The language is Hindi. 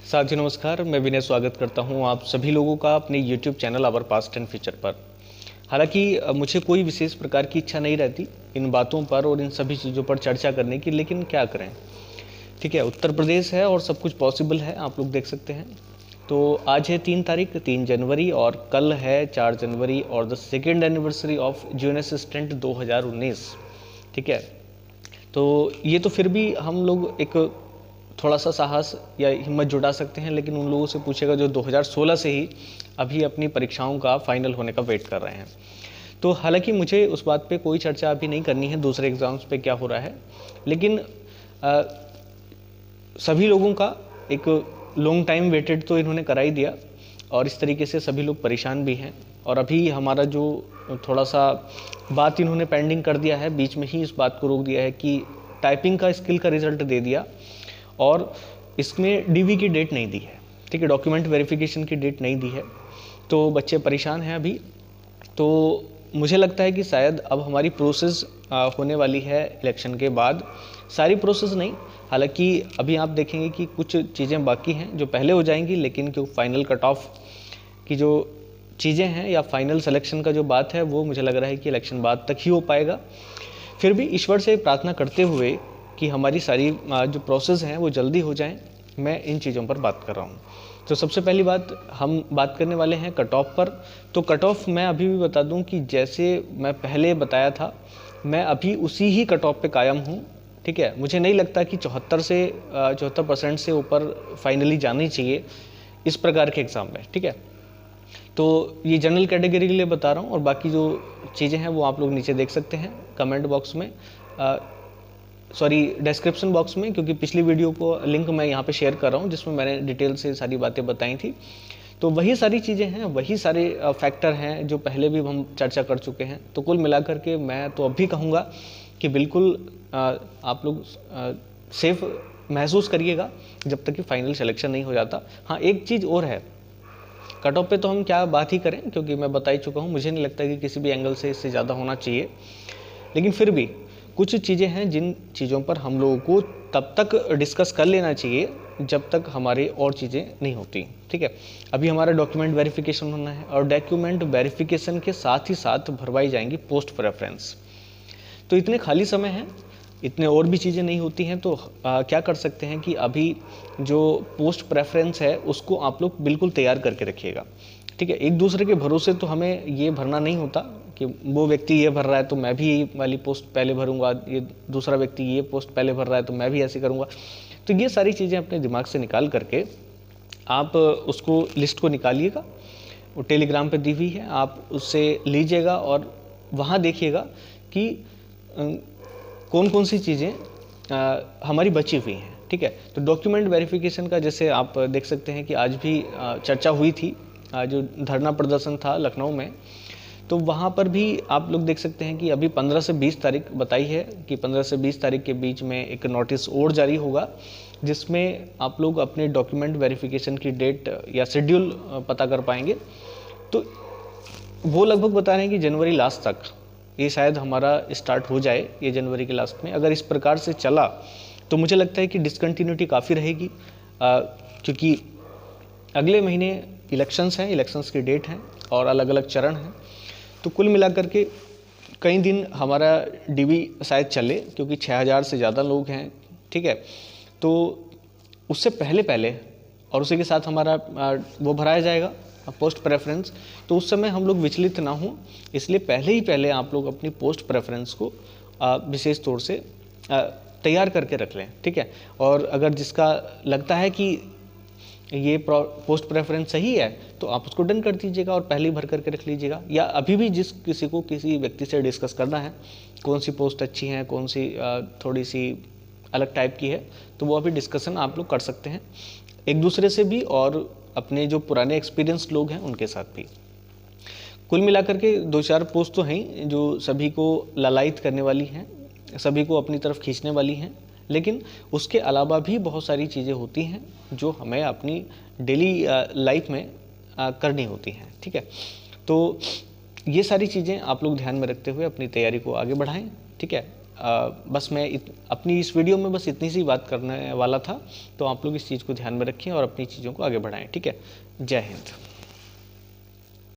साथियों नमस्कार, मैं विनय स्वागत करता हूं आप सभी लोगों का अपने YouTube channel our past and future पर। हालांकि मुझे कोई विशेष प्रकार की इच्छा नहीं रहती इन बातों पर और इन सभी चीज़ों पर चर्चा करने की, लेकिन क्या करें। ठीक है, उत्तर प्रदेश है और सब कुछ पॉसिबल है, आप लोग देख सकते हैं। तो आज है 3 जनवरी और कल है 4 जनवरी और the second anniversary of June assistant 2019। ठीक है, तो ये तो फिर भी हम लोग एक थोड़ा सा साहस या हिम्मत जुटा सकते हैं, लेकिन उन लोगों से पूछेगा जो 2016 से ही अभी अपनी परीक्षाओं का फाइनल होने का वेट कर रहे हैं। तो हालांकि मुझे उस बात पे कोई चर्चा अभी नहीं करनी है दूसरे एग्ज़ाम्स पे क्या हो रहा है, लेकिन सभी लोगों का एक लॉन्ग टाइम वेटेड तो इन्होंने करा ही दिया और इस तरीके से सभी लोग परेशान भी हैं। और अभी हमारा जो थोड़ा सा बात इन्होंने पेंडिंग कर दिया है, बीच में ही इस बात को रोक दिया है कि टाइपिंग का स्किल का रिजल्ट दे दिया और इसमें डीवी की डेट नहीं दी है। ठीक है, डॉक्यूमेंट वेरिफिकेशन की डेट नहीं दी है, तो बच्चे परेशान हैं अभी। तो मुझे लगता है कि शायद अब हमारी प्रोसेस होने वाली है इलेक्शन के बाद, सारी प्रोसेस नहीं, हालांकि अभी आप देखेंगे कि कुछ चीज़ें बाकी हैं जो पहले हो जाएंगी, लेकिन क्यों फाइनल कट ऑफ की जो चीज़ें हैं या फाइनल सिलेक्शन का जो बात है वो मुझे लग रहा है कि इलेक्शन बाद तक ही हो पाएगा। फिर भी ईश्वर से प्रार्थना करते हुए कि हमारी सारी जो प्रोसेस हैं वो जल्दी हो जाएं, मैं इन चीज़ों पर बात कर रहा हूँ। तो सबसे पहली बात हम बात करने वाले हैं कट ऑफ पर। तो कट ऑफ मैं अभी भी बता दूं कि जैसे मैं पहले बताया था, मैं अभी उसी ही कट ऑफ पे कायम हूँ। ठीक है, मुझे नहीं लगता कि 74% से ऊपर फाइनली जानी चाहिए इस प्रकार के एग्ज़ाम में। ठीक है, तो ये जनरल कैटेगरी के लिए बता रहा हूँ और बाकी जो चीज़ें हैं वो आप लोग नीचे देख सकते हैं कमेंट बॉक्स में, डिस्क्रिप्शन बॉक्स में, क्योंकि पिछली वीडियो को लिंक मैं यहाँ पे शेयर कर रहा हूँ जिसमें मैंने डिटेल से सारी बातें बताई थी। तो वही सारी चीज़ें हैं, वही सारे फैक्टर हैं जो पहले भी हम चर्चा कर चुके हैं। तो कुल मिलाकर के मैं तो अब भी कहूँगा कि बिल्कुल आप लोग सेफ महसूस करिएगा जब तक कि फाइनल सिलेक्शन नहीं हो जाता। हाँ, एक चीज़ और है, कट ऑफ पे तो हम क्या बात ही करें, क्योंकि मैं बता ही चुका हूँ, मुझे नहीं लगता कि किसी भी एंगल से इससे ज़्यादा होना चाहिए। लेकिन फिर भी कुछ चीज़ें हैं जिन चीज़ों पर हम लोगों को तब तक डिस्कस कर लेना चाहिए जब तक हमारे और चीज़ें नहीं होती। ठीक है, अभी हमारा डॉक्यूमेंट वेरिफिकेशन होना है और डॉक्यूमेंट वेरिफिकेशन के साथ ही साथ भरवाई जाएंगी पोस्ट प्रेफरेंस। तो इतने खाली समय हैं, इतने और भी चीज़ें नहीं होती हैं, तो क्या कर सकते हैं कि अभी जो पोस्ट प्रेफरेंस है उसको आप लोग बिल्कुल तैयार करके रखिएगा। ठीक है, एक दूसरे के भरोसे तो हमें ये भरना नहीं होता कि वो व्यक्ति ये भर रहा है तो मैं भी ये वाली पोस्ट पहले भरूंगा, ये दूसरा व्यक्ति ये पोस्ट पहले भर रहा है तो मैं भी ऐसे करूंगा। तो ये सारी चीज़ें अपने दिमाग से निकाल करके आप उसको लिस्ट को निकालिएगा, वो टेलीग्राम पे दी हुई है, आप उससे लीजिएगा और वहाँ देखिएगा कि कौन कौन सी चीज़ें हमारी बची हुई हैं। ठीक है, तो डॉक्यूमेंट वेरिफिकेशन का जैसे आप देख सकते हैं कि आज भी चर्चा हुई थी, जो धरना प्रदर्शन था लखनऊ में, तो वहाँ पर भी आप लोग देख सकते हैं कि अभी 15 से 20 तारीख बताई है कि 15 से 20 तारीख के बीच में एक नोटिस और जारी होगा जिसमें आप लोग अपने डॉक्यूमेंट वेरिफिकेशन की डेट या शेड्यूल पता कर पाएंगे। तो वो लगभग बता रहे हैं कि जनवरी लास्ट तक ये शायद हमारा स्टार्ट हो जाए, ये जनवरी के लास्ट में। अगर इस प्रकार से चला तो मुझे लगता है कि डिसकंटिन्यूटी काफ़ी रहेगी, क्योंकि अगले महीने इलेक्शंस हैं, इलेक्शंस की डेट हैं और अलग अलग चरण हैं। तो कुल मिलाकर के कई दिन हमारा डीवी शायद चले, क्योंकि 6000 से ज़्यादा लोग हैं। ठीक है, तो उससे पहले और उसी के साथ हमारा वो भराया जाएगा पोस्ट प्रेफरेंस। तो उस समय हम लोग विचलित ना हों, इसलिए पहले आप लोग अपनी पोस्ट प्रेफरेंस को विशेष तौर से तैयार करके रख लें। ठीक है, और अगर जिसका लगता है कि ये पोस्ट प्रेफरेंस सही है तो आप उसको डन कर दीजिएगा और पहले ही भर करके रख लीजिएगा। या अभी भी जिस किसी को किसी व्यक्ति से डिस्कस करना है कौन सी पोस्ट अच्छी है, कौन सी थोड़ी सी अलग टाइप की है, तो वो अभी डिस्कशन आप लोग कर सकते हैं एक दूसरे से भी और अपने जो पुराने एक्सपीरियंस लोग हैं उनके साथ भी। कुल मिलाकर के 2-4 पोस्ट तो हैं जो सभी को ललायित करने वाली हैं, सभी को अपनी तरफ खींचने वाली हैं, लेकिन उसके अलावा भी बहुत सारी चीज़ें होती हैं जो हमें अपनी डेली लाइफ में करनी होती हैं। ठीक है, तो ये सारी चीज़ें आप लोग ध्यान में रखते हुए अपनी तैयारी को आगे बढ़ाएं। ठीक है, बस मैं अपनी इस वीडियो में बस इतनी सी बात करने वाला था। तो आप लोग इस चीज़ को ध्यान में रखें और अपनी चीज़ों को आगे बढ़ाएं। ठीक है, जय हिंद।